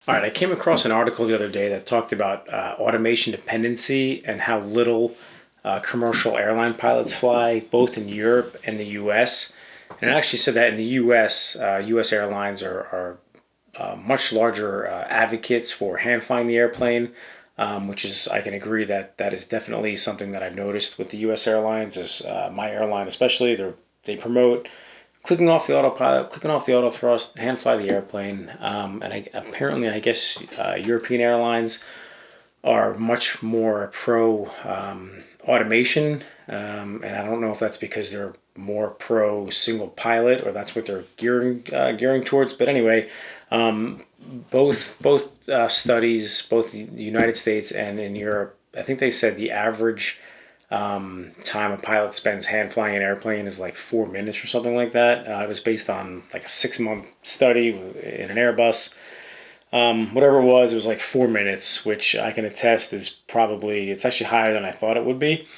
All right, I came across an article the other day that talked about automation dependency and how little commercial airline pilots fly, both in Europe and the US. And it actually said that in the US, US airlines are much larger advocates for hand flying the airplane, which is, I can agree that that is definitely something that I've noticed with the US airlines, is my airline especially, they promote clicking off the autopilot, clicking off the auto thrust, hand fly the airplane. Apparently, I guess European airlines are much more pro automation, and I don't know if that's because they're more pro single pilot or that's what they're gearing towards. But anyway, both studies, both the United States and in Europe, I think they said the average time a pilot spends hand flying an airplane is like 4 minutes or something like that. It was based on like a 6 month study in an Airbus. Whatever it was like 4 minutes, which I can attest is probably, it's actually higher than I thought it would be.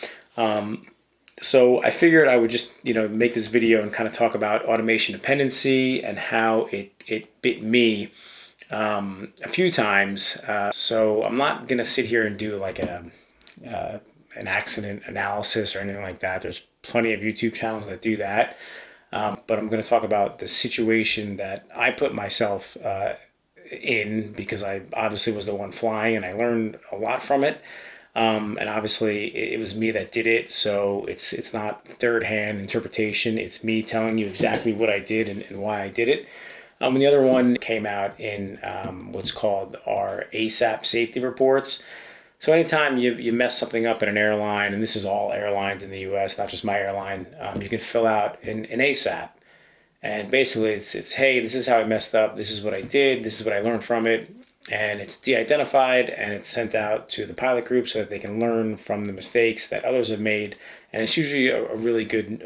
So I figured I would just, make this video and kind of talk about automation dependency and how it bit me a few times. So I'm not going to sit here and do like an accident analysis or anything like that. There's plenty of YouTube channels that do that. But I'm going to talk about the situation that I put myself in, because I obviously was the one flying and I learned a lot from it. And obviously it was me that did it. So it's not third hand interpretation. It's me telling you exactly what I did and why I did it. And the other one came out in what's called our ASAP safety reports. So anytime you mess something up in an airline, and this is all airlines in the U.S., not just my airline, you can fill out an ASAP. And basically it's, hey, this is how I messed up. This is what I did. This is what I learned from it. And it's de-identified and it's sent out to the pilot group so that they can learn from the mistakes that others have made. And it's usually a really good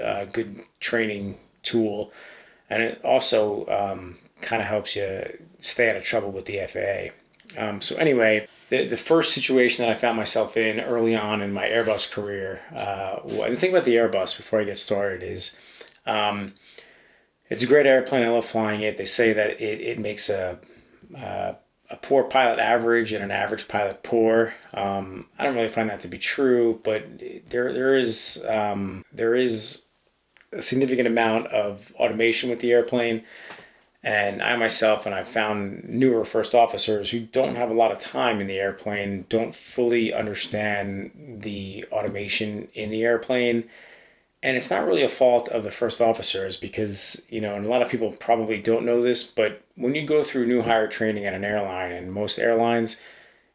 training tool. And it also kind of helps you stay out of trouble with the FAA. So anyway, the first situation that I found myself in early on in my Airbus career, the thing about the Airbus before I get started is it's a great airplane. I love flying it. They say that it makes a poor pilot average and an average pilot poor. I don't really find that to be true, but there is a significant amount of automation with the airplane. And I myself, and I've found newer first officers who don't have a lot of time in the airplane, don't fully understand the automation in the airplane. And it's not really a fault of the first officers because, and a lot of people probably don't know this, but when you go through new hire training at an airline, and most airlines,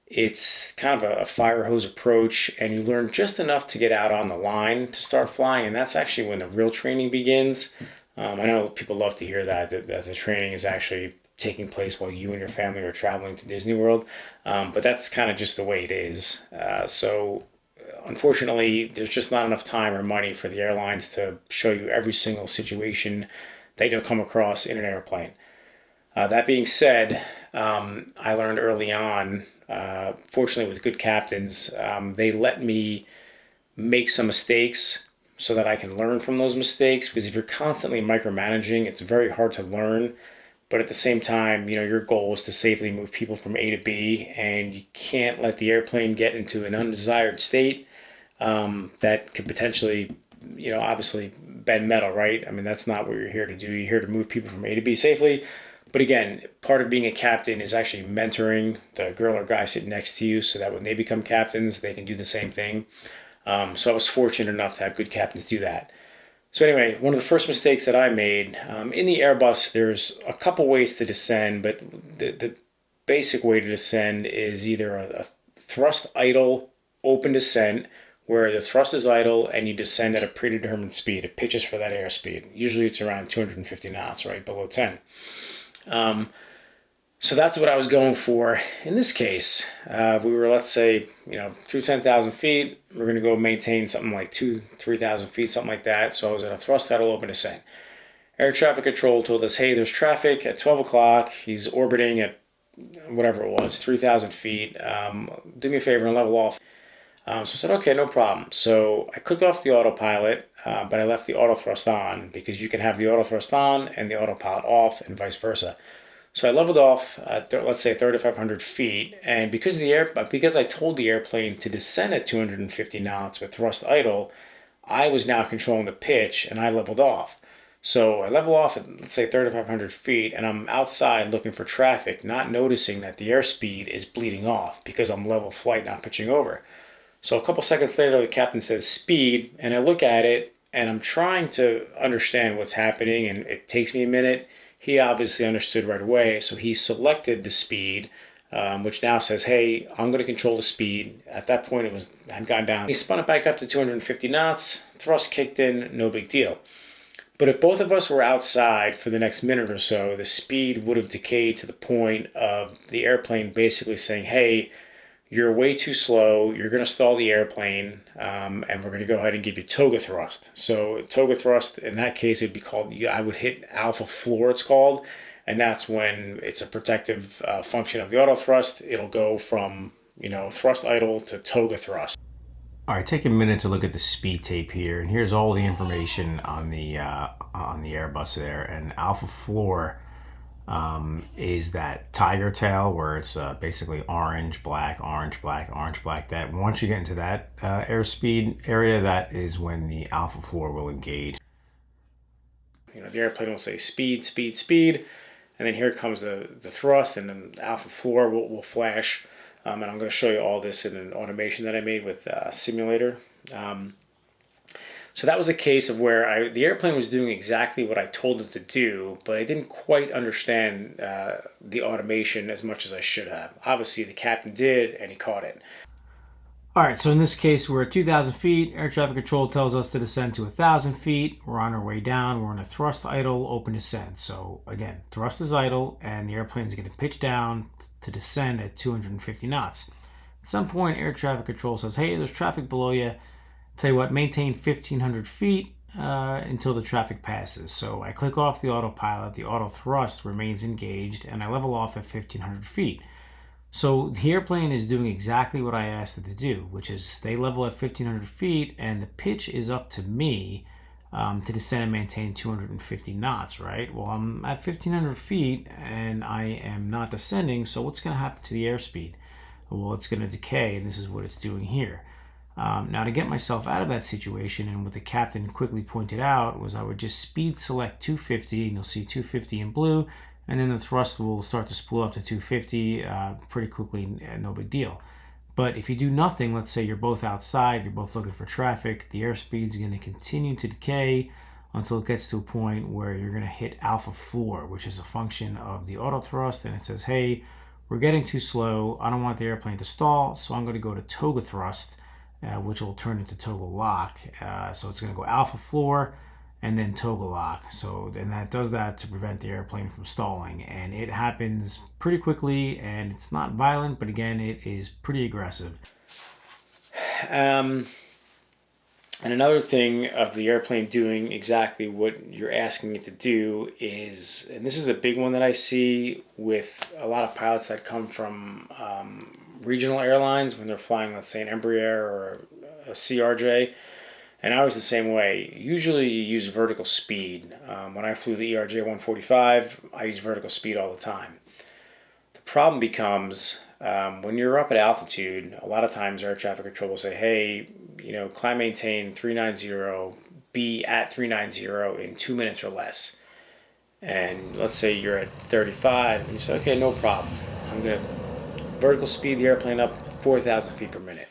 it's kind of a fire hose approach, and you learn just enough to get out on the line to start flying. And that's actually when the real training begins. I know people love to hear that the training is actually taking place while you and your family are traveling to Disney World, but that's kind of just the way it is. So unfortunately, there's just not enough time or money for the airlines to show you every single situation that you'll come across in an airplane. That being said, I learned early on, fortunately with good captains, they let me make some mistakes so that I can learn from those mistakes. Because if you're constantly micromanaging, it's very hard to learn. But at the same time, your goal is to safely move people from A to B, and you can't let the airplane get into an undesired state that could potentially, obviously bend metal, right? I mean, that's not what you're here to do. You're here to move people from A to B safely. But again, part of being a captain is actually mentoring the girl or guy sitting next to you so that when they become captains, they can do the same thing. So I was fortunate enough to have good captains do that. So anyway, one of the first mistakes that I made, in the Airbus, there's a couple ways to descend, but the basic way to descend is either a thrust idle open descent, where the thrust is idle and you descend at a predetermined speed. It pitches for that airspeed. Usually it's around 250 knots, right below 10. So that's what I was going for. In this case, we were, let's say, through 10,000 feet. We're going to go maintain something like 3,000 feet, something like that. So I was at a thrust idle open descent. Air traffic control told us, hey, there's traffic at 12 o'clock. He's orbiting at whatever it was, 3,000 feet. Do me a favor and level off. So I said, okay, no problem. So I clicked off the autopilot, but I left the auto thrust on because you can have the auto thrust on and the autopilot off and vice versa. So I leveled off at let's say 3,500 feet, and because I told the airplane to descend at 250 knots with thrust idle, I was now controlling the pitch, and I leveled off. So I level off at let's say 3,500 feet, and I'm outside looking for traffic, not noticing that the airspeed is bleeding off because I'm level flight, not pitching over. So a couple seconds later, the captain says speed, and I look at it, and I'm trying to understand what's happening, and it takes me a minute. He obviously understood right away, so he selected the speed, which now says, "Hey, I'm going to control the speed." At that point, it had gone down. He spun it back up to 250 knots. Thrust kicked in, no big deal. But if both of us were outside for the next minute or so, the speed would have decayed to the point of the airplane basically saying, "Hey, you're way too slow. You're going to stall the airplane, and we're going to go ahead and give you toga thrust." So toga thrust, in that case, it'd be called. I would hit alpha floor. It's called, and that's when it's a protective function of the auto thrust. It'll go from thrust idle to toga thrust. All right, take a minute to look at the speed tape here, and here's all the information on the Airbus there. And alpha floor is that tiger tail where it's basically orange, black, orange, black, orange, black. That once you get into that airspeed area, that is when the alpha floor will engage. The airplane will say speed, speed, speed, and then here comes the thrust, and then the alpha floor will flash. And I'm going to show you all this in an automation that I made with simulator. So that was a case of where the airplane was doing exactly what I told it to do, but I didn't quite understand the automation as much as I should have. Obviously, the captain did, and he caught it. All right, so in this case, we're at 2,000 feet. Air traffic control tells us to descend to 1,000 feet. We're on our way down. We're in a thrust idle, open descent. So again, thrust is idle, and the airplane is going to pitch down to descend at 250 knots. At some point, air traffic control says, "Hey, there's traffic below you. Tell you what, maintain 1,500 feet until the traffic passes." So I click off the autopilot. The auto thrust remains engaged, and I level off at 1,500 feet. So the airplane is doing exactly what I asked it to do, which is stay level at 1,500 feet, and the pitch is up to me to descend and maintain 250 knots, right? Well, I'm at 1,500 feet, and I am not descending, so what's going to happen to the airspeed? Well, it's going to decay, and this is what it's doing here. Now, to get myself out of that situation, and what the captain quickly pointed out, was I would just speed select 250, and you'll see 250 in blue, and then the thrust will start to spool up to 250 pretty quickly, no big deal. But if you do nothing, let's say you're both outside, you're both looking for traffic, the airspeed is going to continue to decay until it gets to a point where you're going to hit alpha floor, which is a function of the auto thrust, and it says, "Hey, we're getting too slow. I don't want the airplane to stall, so I'm going to go to toga thrust," which will turn into toga lock. So it's going to go alpha floor and then toga lock. So, and that does that to prevent the airplane from stalling. And it happens pretty quickly, and it's not violent, but again, it is pretty aggressive. And another thing of the airplane doing exactly what you're asking it to do is, and this is a big one that I see with a lot of pilots that come from regional airlines when they're flying, let's say, an Embraer or a CRJ. And I was the same way. Usually you use vertical speed. When I flew the ERJ 145, I use vertical speed all the time. The problem becomes when you're up at altitude, a lot of times air traffic control will say, "Hey, climb maintain 390, be at 390 in 2 minutes or less." And let's say you're at 35, and you say, "Okay, no problem. I'm going to vertical speed the airplane up 4,000 feet per minute."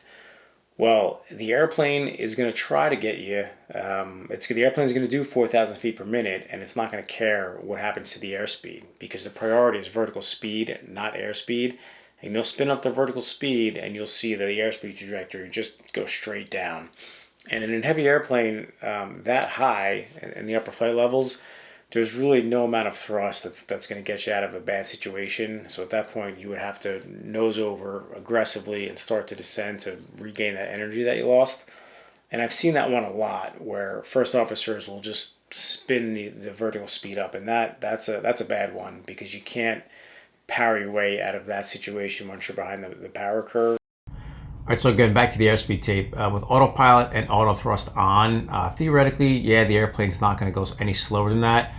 Well, the airplane is going to try to get you. The airplane is going to do 4,000 feet per minute, and it's not going to care what happens to the airspeed because the priority is vertical speed, not airspeed. And you'll spin up the vertical speed, and you'll see that the airspeed trajectory just goes straight down. And in a heavy airplane that high in the upper flight levels, there's really no amount of thrust that's going to get you out of a bad situation. So at that point, you would have to nose over aggressively and start to descend to regain that energy that you lost. And I've seen that one a lot, where first officers will just spin the vertical speed up, and that's a bad one because you can't power your way out of that situation once you're behind the power curve. All right, so again, back to the airspeed tape. With autopilot and auto thrust on, theoretically, yeah, the airplane's not going to go any slower than that.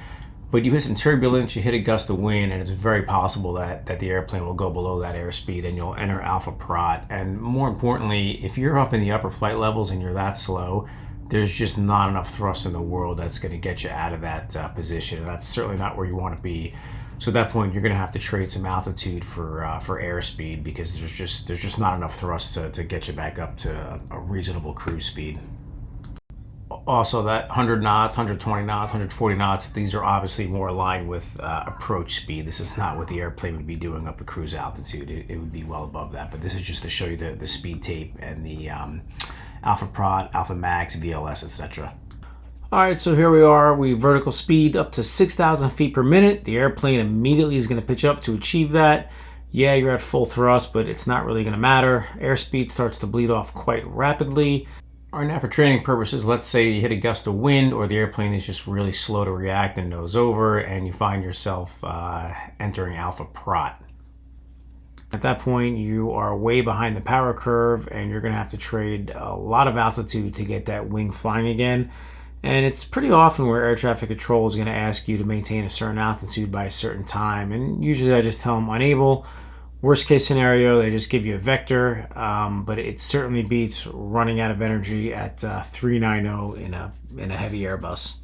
But you hit some turbulence, you hit a gust of wind, and it's very possible that the airplane will go below that airspeed and you'll enter alpha prot. And more importantly, if you're up in the upper flight levels and you're that slow, there's just not enough thrust in the world that's going to get you out of that position. And that's certainly not where you want to be. So at that point, you're going to have to trade some altitude for airspeed, because there's just not enough thrust to get you back up to a reasonable cruise speed. Also, that 100 knots, 120 knots, 140 knots, these are obviously more aligned with approach speed. This is not what the airplane would be doing up at cruise altitude. It would be well above that. But this is just to show you the speed tape and the alpha prot, alpha max, VLS, etc. All right, so here we are. We vertical speed up to 6,000 feet per minute. The airplane immediately is going to pitch up to achieve that. Yeah, you're at full thrust, but it's not really going to matter. Airspeed starts to bleed off quite rapidly. All right, now for training purposes, let's say you hit a gust of wind, or the airplane is just really slow to react and nose over, and you find yourself entering alpha prot. At that point, you are way behind the power curve, and you're going to have to trade a lot of altitude to get that wing flying again. And it's pretty often where air traffic control is going to ask you to maintain a certain altitude by a certain time. And usually I just tell them unable. Worst case scenario, they just give you a vector, but it certainly beats running out of energy at 390 in a heavy Airbus.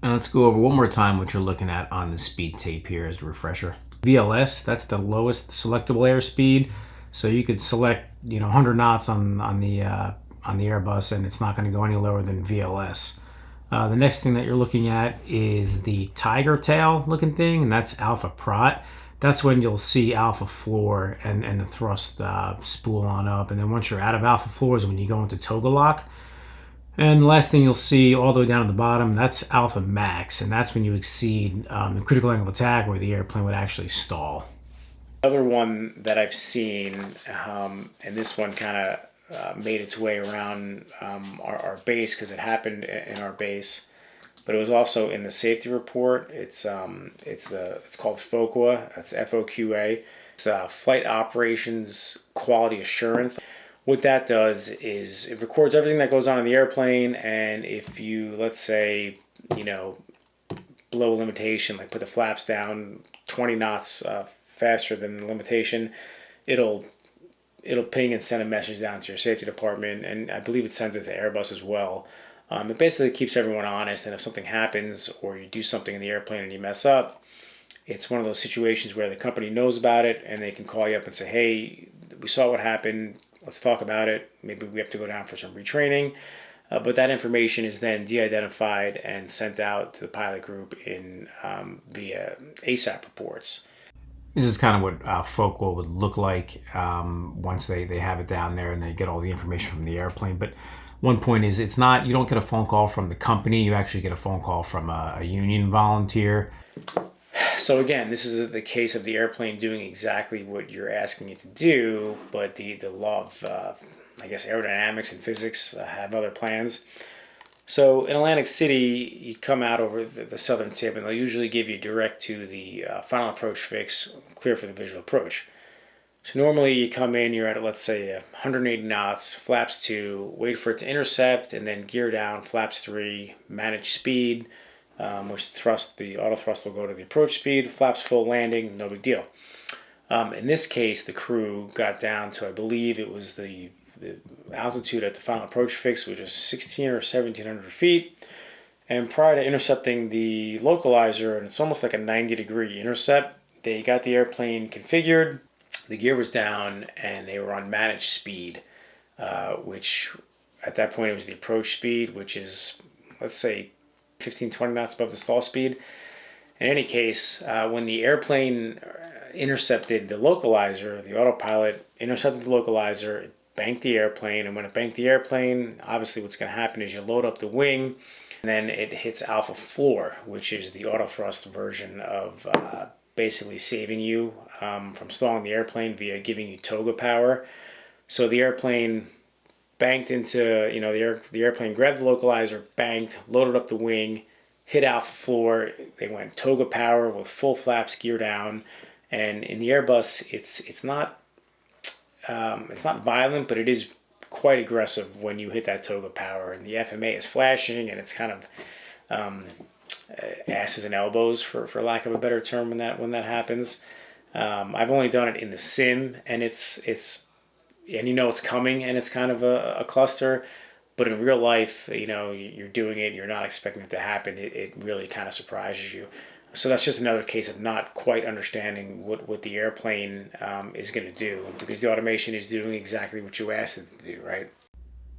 And let's go over one more time what you're looking at on the speed tape here as a refresher. VLS, that's the lowest selectable airspeed. So you could select 100 knots on the Airbus, and it's not going to go any lower than VLS. The next thing that you're looking at is the tiger tail looking thing, and that's alpha prot. That's when you'll see alpha floor and the thrust spool on up. And then once you're out of alpha floor is when you go into toga lock. And the last thing you'll see all the way down at the bottom, that's alpha max. And that's when you exceed the critical angle of attack, where the airplane would actually stall. Another one that I've seen, and this one kind of made its way around our base, because it happened in our base, but it was also in the safety report. It's called FOQA. That's FOQA. It's Flight Operations Quality Assurance. What that does is it records everything that goes on in the airplane, and if you, let's say, blow a limitation, like put the flaps down 20 knots faster than the limitation, it'll ping and send a message down to your safety department, and I believe it sends it to Airbus as well. It basically keeps everyone honest, and if something happens or you do something in the airplane and you mess up, it's one of those situations where the company knows about it and they can call you up and say, hey, we saw what happened, let's talk about it. Maybe we have to go down for some retraining. But that information is then de-identified and sent out to the pilot group in via ASAP reports. This is kind of what FOQA would look like once they have it down there and they get all the information from the airplane. But one point is, it's not, you don't get a phone call from the company, you actually get a phone call from a union volunteer. So again, this is the case of the airplane doing exactly what you're asking it to do, but the law of, aerodynamics and physics have other plans. So in Atlantic City, you come out over the southern tip, and they'll usually give you direct to the final approach fix, clear for the visual approach. So normally you come in, you're at, let's say, 180 knots, flaps 2, wait for it to intercept, and then gear down, flaps 3, manage speed, which the auto thrust will go to the approach speed, flaps full, landing, no big deal. In this case, the crew got down to, I believe it was the altitude at the final approach fix, which was 16 or 1700 feet. And prior to intercepting the localizer, and it's almost like a 90-degree intercept, they got the airplane configured, the gear was down, and they were on managed speed, which at that point it was the approach speed, which is, let's say, 15, 20 knots above the stall speed. In any case, when the airplane intercepted the localizer, the autopilot intercepted the localizer, it banked the airplane, and when it banked the airplane, obviously what's going to happen is you load up the wing, and then it hits alpha floor, which is the auto thrust version of basically saving you from stalling the airplane via giving you toga power. So the airplane banked into, the airplane grabbed the localizer, banked, loaded up the wing, hit alpha floor. They went toga power with full flaps, gear down, and in the Airbus, it's not violent, but it is quite aggressive when you hit that toga power, and the FMA is flashing, and it's kind of asses and elbows, for lack of a better term, when that happens. I've only done it in the sim, and it's and it's coming, and it's kind of a cluster. But in real life, you're doing it, you're not expecting it to happen. It really kind of surprises you. So that's just another case of not quite understanding what the airplane is going to do, because the automation is doing exactly what you asked it to do, right?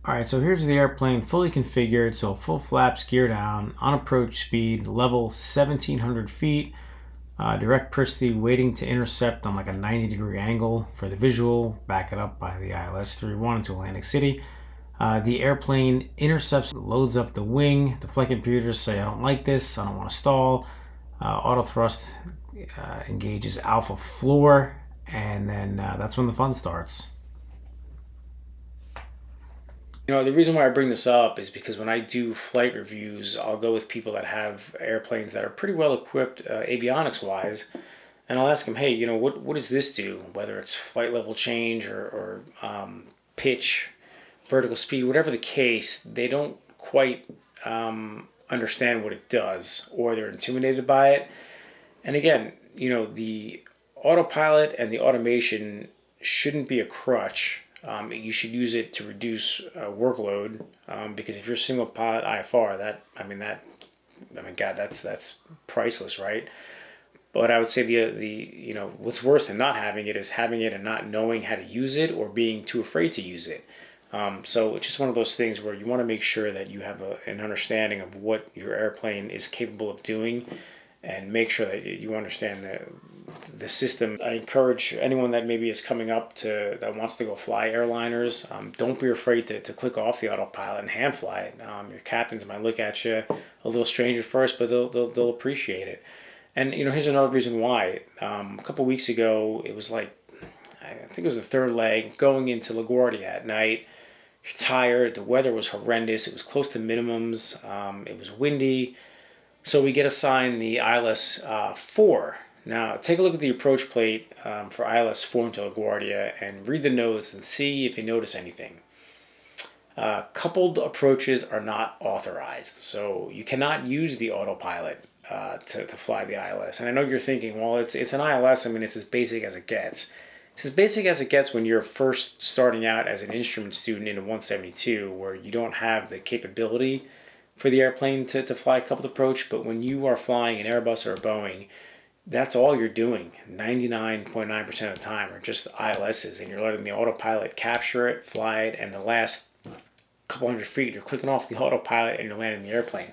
All right, so here's the airplane fully configured. So full flaps, gear down, on approach speed, level 1,700 feet, direct Priestley waiting to intercept on like a 90-degree angle for the visual, back it up by the ILS 31 into Atlantic City. The airplane intercepts, loads up the wing. The flight computers say, I don't like this, I don't want to stall. Auto thrust engages alpha floor, and then that's when the fun starts. The reason why I bring this up is because when I do flight reviews, I'll go with people that have airplanes that are pretty well equipped avionics wise, and I'll ask them, hey, what does this do? Whether it's flight level change or pitch, vertical speed, whatever the case, they don't quite understand what it does, or they're intimidated by it. And again, the autopilot and the automation shouldn't be a crutch. You should use it to reduce workload, because if you're single pilot IFR, God, that's priceless, right? But I would say the what's worse than not having it is having it and not knowing how to use it, or being too afraid to use it. So it's just one of those things where you want to make sure that you have an understanding of what your airplane is capable of doing, and make sure that you understand the system. I encourage anyone that maybe is coming up that wants to go fly airliners, don't be afraid to click off the autopilot and hand fly it. Your captains might look at you a little strange at first, but they'll appreciate it. And here's another reason why. A couple weeks ago, it was like, I think it was the third leg going into LaGuardia at night. You're tired. The weather was horrendous. It was close to minimums. It was windy. So we get assigned the ILS 4. Now, take a look at the approach plate for ILS 4 into LaGuardia and read the notes and see if you notice anything. Coupled approaches are not authorized, so you cannot use the autopilot to fly the ILS. And I know you're thinking, well, it's an ILS. It's as basic as it gets. It's as basic as it gets when you're first starting out as an instrument student in a 172, where you don't have the capability for the airplane to fly coupled approach. But when you are flying an Airbus or a Boeing, that's all you're doing 99.9% of the time, are just ILSs, and you're letting the autopilot capture it, fly it, and the last couple hundred feet you're clicking off the autopilot and you're landing the airplane.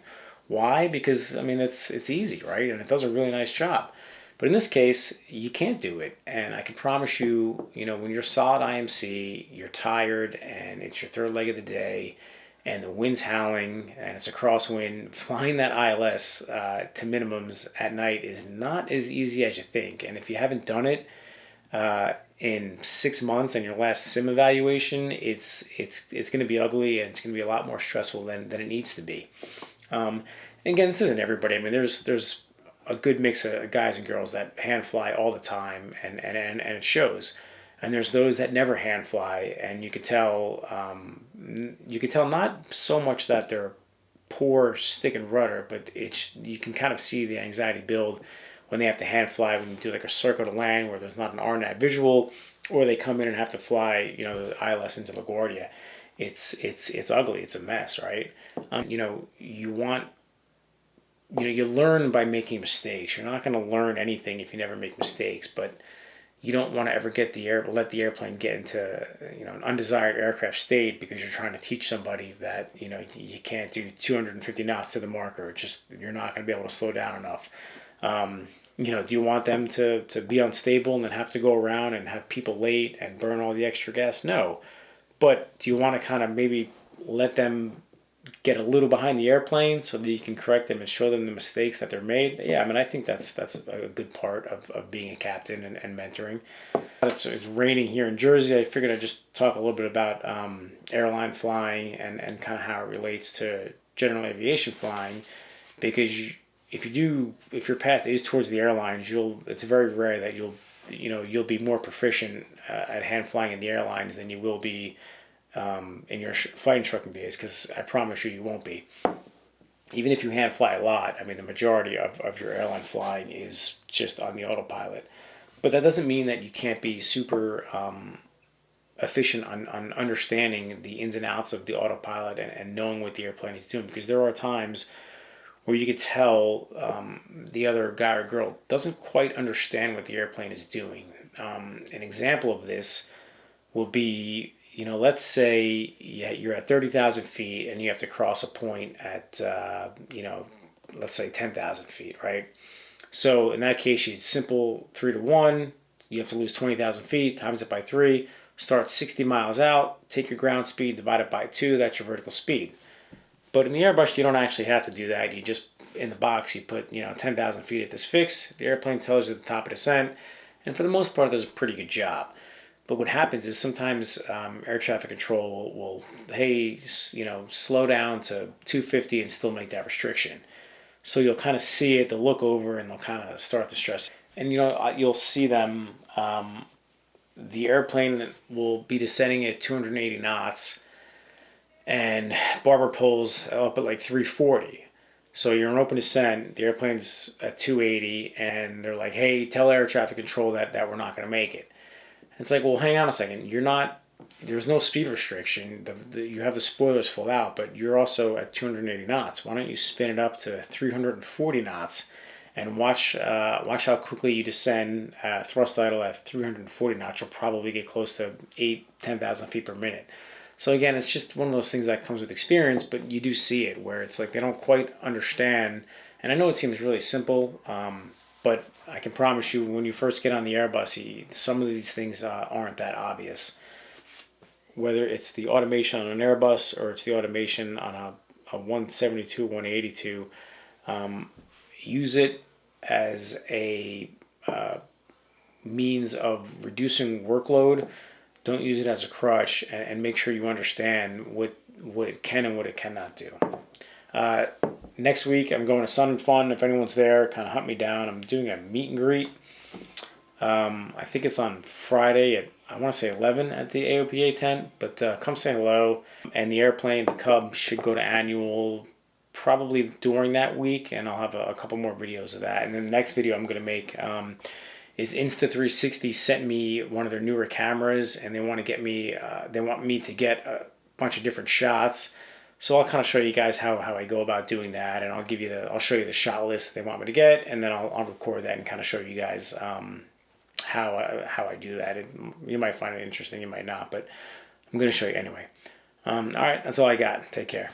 Why? Because it's easy, right? And it does a really nice job. But in this case, you can't do it. And I can promise you, when you're solid IMC, you're tired, and it's your third leg of the day, and the wind's howling, and it's a crosswind, flying that ILS to minimums at night is not as easy as you think. And if you haven't done it in 6 months and your last sim evaluation, it's going to be ugly, and it's going to be a lot more stressful than it needs to be. Again, this isn't everybody. There's a good mix of guys and girls that hand fly all the time, and it shows. And there's those that never hand fly, and you could tell not so much that they're poor stick and rudder, but you can kind of see the anxiety build when they have to hand fly, when you do like a circle to land where there's not an RNAV visual, or they come in and have to fly the ILS into LaGuardia. It's ugly. It's a mess, right? You learn by making mistakes. You're not going to learn anything if you never make mistakes, but you don't want to ever let the airplane get into an undesired aircraft state because you're trying to teach somebody that you can't do 250 knots to the marker. You're not going to be able to slow down enough. Do you want them to be unstable and then have to go around and have people late and burn all the extra gas? No. But do you want to kind of maybe let them get a little behind the airplane so that you can correct them and show them the mistakes that they're made? Yeah, I think that's a good part of being a captain and mentoring. It's raining here in Jersey. I figured I'd just talk a little bit about airline flying and kind of how it relates to general aviation flying, because if your path is towards the airlines, it's very rare that you'll be more proficient at hand flying in the airlines than you will be in your flight instructing days, because I promise you won't be. even if you hand fly a lot, I mean, the majority of your airline flying is just on the autopilot. But that doesn't mean that you can't be super efficient on understanding the ins and outs of the autopilot and knowing what the airplane is doing. Because there are times where you could tell the other guy or girl doesn't quite understand what the airplane is doing. An example of this will be, let's say you're at 30,000 feet and you have to cross a point at, let's say 10,000 feet, right? So in that case, you simple 3 to 1. You have to lose 20,000 feet, times it by 3, start 60 miles out, take your ground speed, divide it by 2, that's your vertical speed. But in the Airbus, you don't actually have to do that. You just, in the box, you put, 10,000 feet at this fix. The airplane tells you the top of descent. And for the most part, it does a pretty good job. But what happens is sometimes air traffic control will, hey, slow down to 250 and still make that restriction. So you'll kind of see it, they'll look over, and they'll kind of start to stress. And you'll see them, the airplane will be descending at 280 knots, and barber pulls up at like 340. So you're in open descent, the airplane's at 280, and they're like, hey, tell air traffic control that we're not going to make it. And it's like, well, hang on a second. There's no speed restriction. You have the spoilers full out, but you're also at 280 knots. Why don't you spin it up to 340 knots and watch how quickly you descend thrust idle at 340 knots. You'll probably get close to 10,000 feet per minute. So again, it's just one of those things that comes with experience, but you do see it where it's like they don't quite understand. And I know it seems really simple, but I can promise you when you first get on the Airbus, some of these things aren't that obvious. Whether it's the automation on an Airbus or it's the automation on a 172, 182, use it as a means of reducing workload. Don't use it as a crutch, and make sure you understand what it can and what it cannot do. Next week, I'm going to Sun and Fun. If anyone's there, kind of hunt me down. I'm doing a meet and greet. I think it's on Friday at, I want to say 11 at the AOPA tent, but come say hello. And the airplane, the Cub, should go to annual probably during that week, and I'll have a couple more videos of that. And then the next video I'm going to make is Insta360 sent me one of their newer cameras, and they want to get me, they want me to get a bunch of different shots. So I'll kind of show you guys how I go about doing that, and I'll show you the shot list that they want me to get, and then I'll record that and kind of show you guys how I do that. You might find it interesting, you might not, but I'm going to show you anyway. All right, that's all I got. Take care.